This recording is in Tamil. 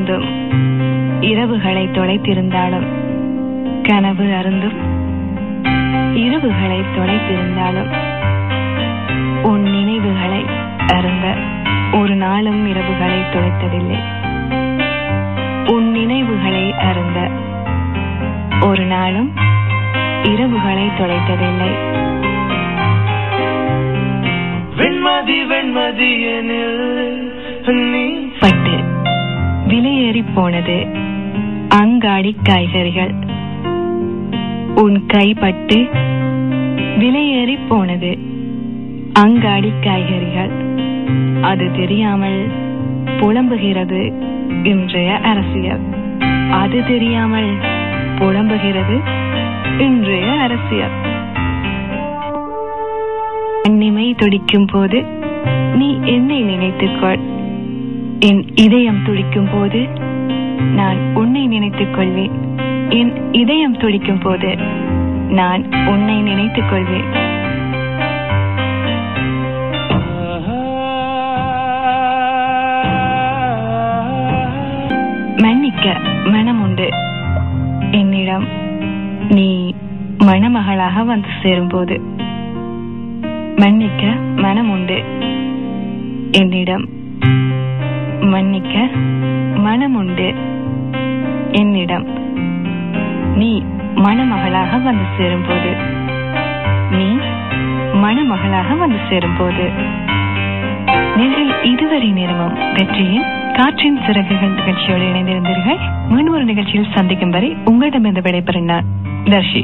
அருந்தும் இரவுகளை தொலைத்திருந்தாலும் கனவு அருந்தும் இரவுகளை தொலைத்திருந்தாலும் உன் நினைவுகளை அருந்த ஒரு நாளும் இரவுகளை தொலைத்ததில்லை. உன் நினைவுகளை அருந்த ஒரு நாளும் இரவுகளை தொலைத்ததில்லை. வெண்மதி வெண்மதி பட்டு விலையேறி போனது அங்காடி காய்கறிகள். உன் கைப்பட்டு விலையேறி போனது அங்காடி காய்கறிகள். அது தெரியாமல் புலம்புகிறது இன்றைய அரசியல். அது தெரியாமல் புலம்புகிறது இன்றைய அரசியல். கண்ணிமை துடிக்கும் போது நீ என்னை நினைத்துக்கொள். என் இதயம் துடிக்கும் போது நான் உன்னை நினைத்துக் கொள்வேன். என் இதயம் துடிக்கும் போது நான் உன்னை நினைத்துக் கொள்வேன். மன்னிக்க மனம் உண்டு என்னிடம் நீ மணமகளாக வந்து சேரும்போது. மன்னிக்க மனம் உண்டு என்னிடம் மன்னிக்க மனம் உண்டு என்னிடம் நீ மணமகளாக வந்து சேரும்போது. நீ மணமகளாக வந்து சேரும்போது. நீங்கள் இதுவரை நேரமும் வெற்றியின் காற்றின் சிறகுகள் நிகழ்ச்சியோடு இணைந்திருந்தீர்கள். மீண்டும் ஒரு நிகழ்ச்சியில் சந்திக்கும் வரை உங்களிடமிருந்து விடைபெறும் நான் தர்ஷி.